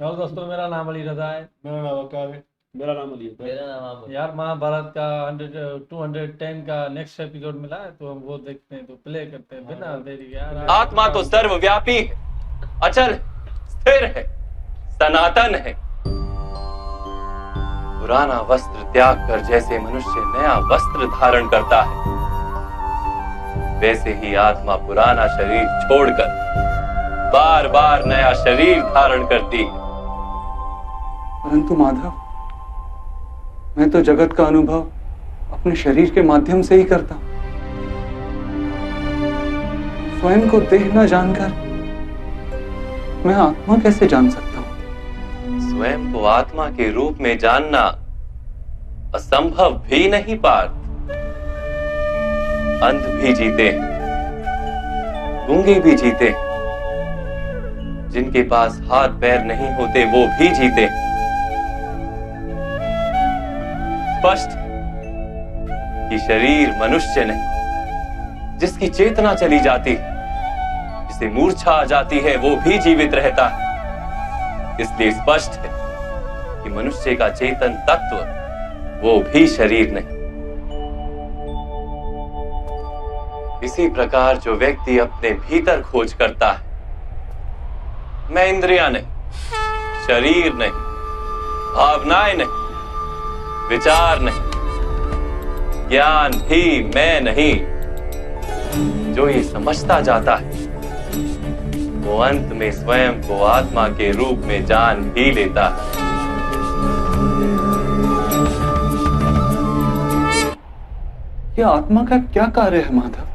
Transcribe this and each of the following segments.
और दोस्तों, मेरा नाम अली रजा है। मेरा नाम वकार है। मेरा नाम अली है। मेरा नाम आमिर। यार, महाभारत का 210 का नेक्स्ट एपिसोड मिला है, तो हम वो देखते हैं, तो प्ले करते हैं बिना देरी के। यार, आत्मा तो सर्वव्यापी है, अचल, स्थिर है, सनातन है। पुराना वस्त्र त्याग कर जैसे मनुष्य नया वस्त्र धारण करता है, वैसे ही आत्मा पुराना शरीर छोड़कर बार बार नया शरीर धारण करती है। परंतु माधव, मैं तो जगत का अनुभव अपने शरीर के माध्यम से ही करता हूं। स्वयं को देह न जानकर मैं आत्मा कैसे जान सकता हूं? स्वयं को आत्मा के रूप में जानना असंभव भी नहीं पार्थ। अंध भी जीते हैं, गूंगे भी जीते हैं, जिनके पास हाथ पैर नहीं होते वो भी जीते हैं। स्पष्ट कि शरीर मनुष्य नहीं, जिसकी चेतना चली जाती है, जिसे मूर्छा आ जाती है, वो भी जीवित रहता है। इसलिए स्पष्ट है कि मनुष्य का चेतन तत्व वो भी शरीर नहीं। इसी प्रकार जो व्यक्ति अपने भीतर खोज करता है, मैं इंद्रियां नहीं, शरीर नहीं, भावनाएं नहीं, विचार नहीं, ज्ञान भी मैं नहीं, जो ये समझता जाता है, वो अंत में स्वयं को आत्मा के रूप में जान भी लेता है। यह आत्मा का क्या कार्य है माधव?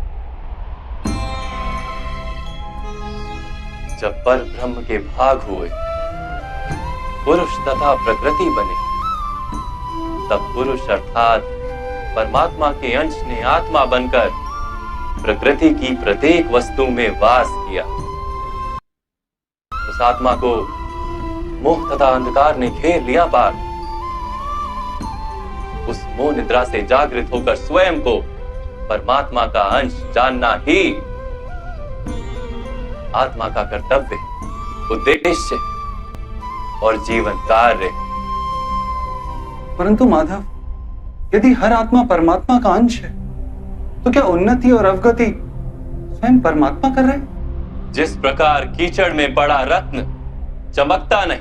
जब पर ब्रह्म के भाग हुए, पुरुष तथा प्रकृति बने, तब पुरुष अर्थात परमात्मा के अंश ने आत्मा बनकर प्रकृति की प्रत्येक वस्तु में वास किया। उस आत्मा को मोह तथा अंधकार ने घेर लिया पार। उस मोह निद्रा से जागृत होकर स्वयं को परमात्मा का अंश जानना ही आत्मा का कर्तव्य, उद्देश्य और जीवन कार्य। परंतु माधव, यदि हर आत्मा परमात्मा का अंश है, तो क्या उन्नति और अवगति स्वयं परमात्मा कर रहे? जिस प्रकार कीचड़ में पड़ा रत्न चमकता नहीं,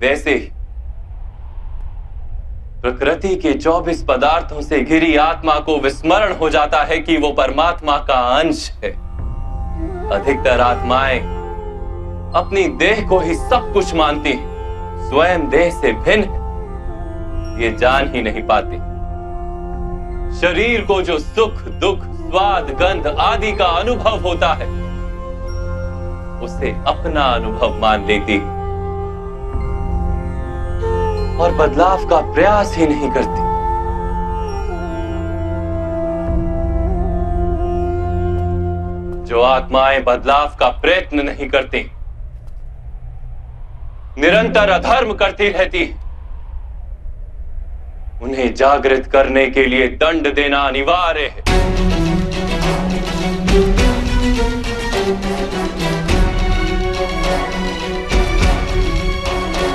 वैसे ही प्रकृति के 24 पदार्थों से घिरी आत्मा को विस्मरण हो जाता है कि वो परमात्मा का अंश है। अधिकतर आत्माएं अपनी देह को ही सब कुछ मानती हैं, स्वयं देह से भिन्न ये जान ही नहीं पाती। शरीर को जो सुख, दुख, स्वाद, गंध आदि का अनुभव होता है, उसे अपना अनुभव मान लेती और बदलाव का प्रयास ही नहीं करती। जो आत्माएं बदलाव का प्रयत्न नहीं करती, निरंतर अधर्म करती रहती, उन्हें जागृत करने के लिए दंड देना अनिवार्य है।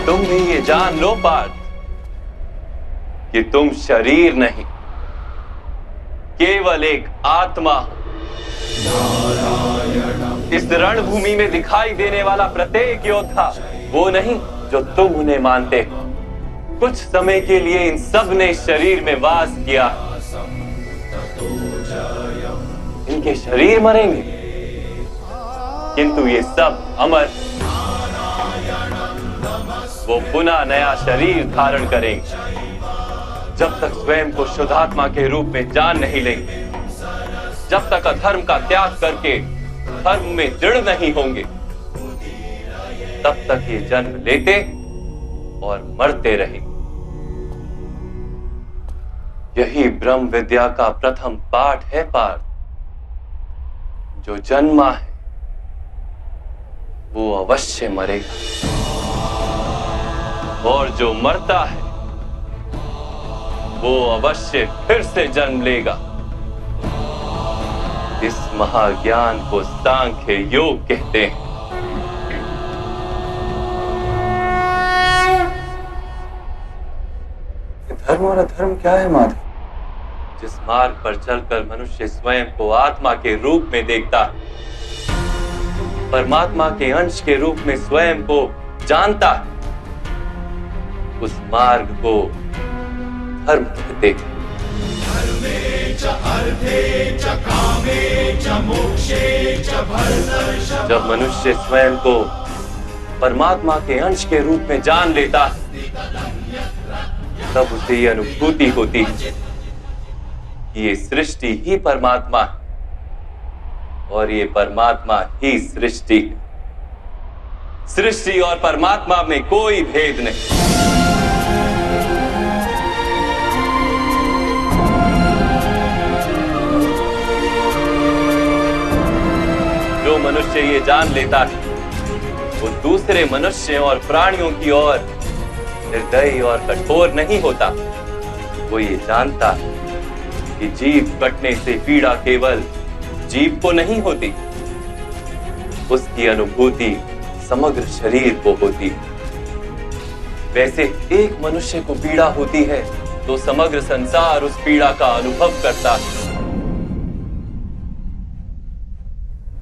तुम भी ये जान लो पार्थ कि तुम शरीर नहीं, केवल एक आत्मा हो। इस रणभूमि में दिखाई देने वाला प्रत्येक योद्धा वो नहीं जो तुम उन्हें मानते हो। कुछ समय के लिए इन सब ने शरीर में वास किया, इनके शरीर मरेंगे, किंतु ये सब अमर, वो पुनः नया शरीर धारण करेंगे। जब तक स्वयं को शुद्धात्मा के रूप में जान नहीं लेंगे, जब तक अधर्म का त्याग करके धर्म में दृढ़ नहीं होंगे, तब तक ये जन्म लेते और मरते रहेंगे। यही ब्रह्म विद्या का प्रथम पाठ है पार्थ। जो जन्मा है वो अवश्य मरेगा, और जो मरता है वो अवश्य फिर से जन्म लेगा। इस महाज्ञान को सांख्य योग कहते हैं। और अधर्म क्या है माधव? जिस मार्ग पर चलकर मनुष्य स्वयं को आत्मा के रूप में देखता है, परमात्मा के अंश के रूप में स्वयं को जानता है, उस मार्ग को धर्म कहते हैं। जब मनुष्य स्वयं को परमात्मा के अंश के रूप में जान लेता है, तब उसे ये अनुभूति होती है कि ये सृष्टि ही परमात्मा है और ये परमात्मा ही सृष्टि है। सृष्टि और परमात्मा में कोई भेद नहीं। जो मनुष्य ये जान लेता है, वो दूसरे मनुष्य और प्राणियों की ओर निर्दयी और कठोर नहीं होता। वो ये जानता है कि जीव कटने से पीड़ा केवल जीव को नहीं होती, उसकी अनुभूति समग्र शरीर को होती है। वैसे एक मनुष्य को पीड़ा होती है तो समग्र संसार उस पीड़ा का अनुभव करता है।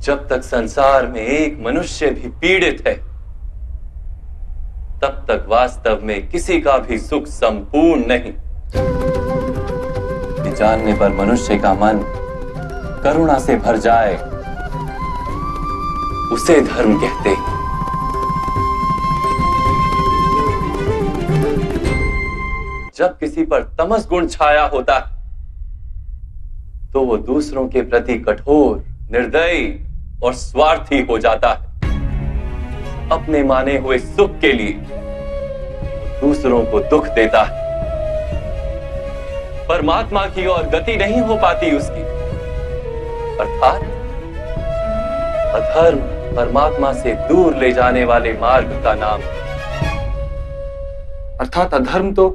जब तक संसार में एक मनुष्य भी पीड़ित है, तब तक वास्तव में किसी का भी सुख संपूर्ण नहीं। ये जानने पर मनुष्य का मन करुणा से भर जाए, उसे धर्म कहते हैं। जब किसी पर तमस गुण छाया होता है, तो वो दूसरों के प्रति कठोर, निर्दयी और स्वार्थी हो जाता है। अपने माने हुए सुख के लिए दूसरों को दुख देता है। परमात्मा की ओर गति नहीं हो पाती उसकी, अर्थात अधर्म परमात्मा से दूर ले जाने वाले मार्ग का नाम। अर्थात अधर्म तो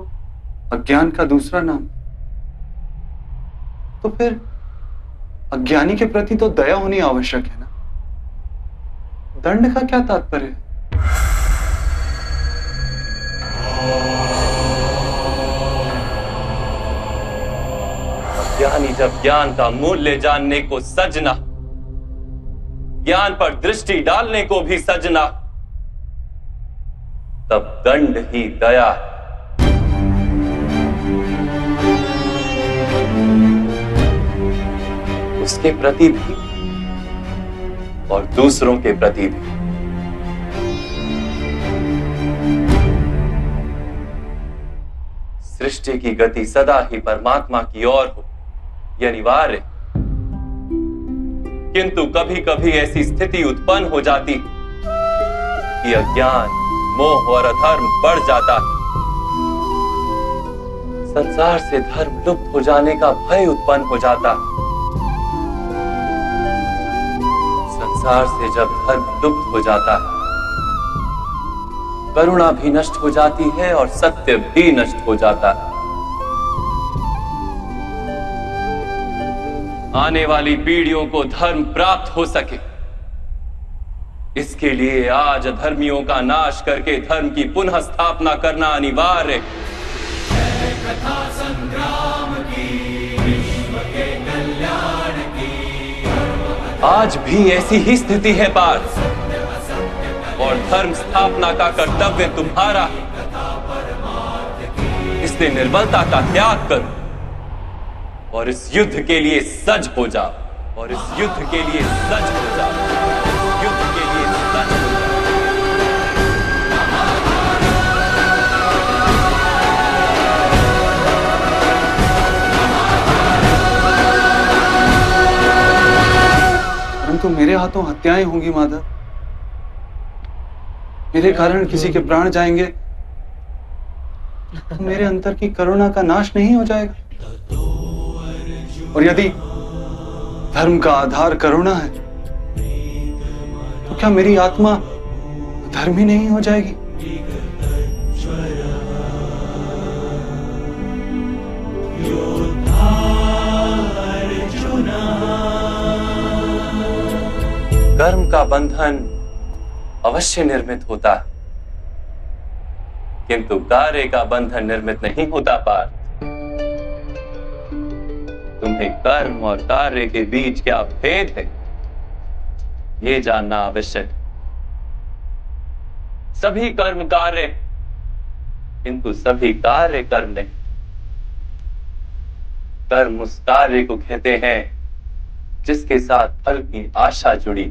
अज्ञान का दूसरा नाम। तो फिर अज्ञानी के प्रति तो दया होनी आवश्यक है ना? दंड का क्या तात्पर्य है? अज्ञानी जब ज्ञान का मूल्य जानने को सजना, ज्ञान पर दृष्टि डालने को भी सजना, तब दंड ही दया है। उसके प्रति भी और दूसरों के प्रति भी। सृष्टि की गति सदा ही परमात्मा की ओर हो, यह अनिवार्य है। किंतु कभी कभी ऐसी स्थिति उत्पन्न हो जाती कि अज्ञान, मोह और अधर्म बढ़ जाता है। संसार से धर्म लुप्त हो जाने का भय उत्पन्न हो जाता है। संसार से जब धर्म लुप्त हो जाता है, करुणा भी नष्ट हो जाती है और सत्य भी नष्ट हो जाता है। आने वाली पीढ़ियों को धर्म प्राप्त हो सके, इसके लिए आज अधर्मियों का नाश करके धर्म की पुनः स्थापना करना अनिवार्य है। कथा संग्राम की, विश्व के कल्याण की। आज भी ऐसी ही स्थिति है पार्थ, और धर्म स्थापना का कर्तव्य तुम्हारा है। इसलिए निर्बलता का त्याग करो और इस युद्ध के लिए सज हो जाओ, और इस युद्ध के लिए सज हो जाओ, युद्ध के लिए सज हो जाओ। परंतु मेरे हाथों हत्याएं होंगी माधव। मेरे कारण किसी के प्राण जाएंगे तो मेरे अंतर की करुणा का नाश नहीं हो जाएगा? और यदि धर्म का आधार करुणा है, तो क्या मेरी आत्मा धर्मी नहीं हो जाएगी? कर्म का बंधन अवश्य निर्मित होता है, किंतु कार्य का बंधन निर्मित नहीं होता पार्थ। तुम्हें कर्म और कार्य के बीच क्या भेद है, ये जानना आवश्यक। सभी कर्म कार्य, किंतु सभी कार्य कर्म नहीं। कर्म उस कार्य को कहते हैं जिसके साथ फल की आशा जुड़ी।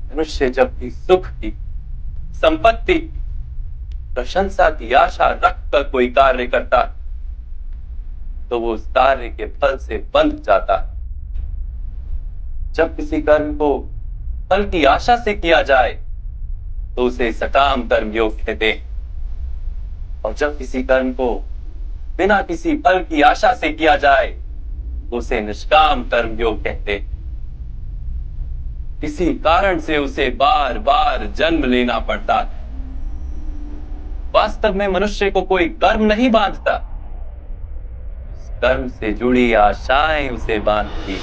मनुष्य जब भी सुख की, संपत्ति, प्रशंसा की आशा रखकर कोई कार्य करता तो वो उस कार्य के फल से बंध जाता। जब किसी कर्म को फल की आशा से किया जाए तो उसे सकाम कर्म योग कहते हैं, और जब किसी कर्म को बिना किसी फल की आशा से किया जाए तो उसे निष्काम कर्म योग कहते हैं। किसी कारण से उसे बार बार जन्म लेना पड़ता है। वास्तव में मनुष्य को कोई कर्म नहीं बांधता, कर्म से जुड़ी आशाएं उसे बांधती।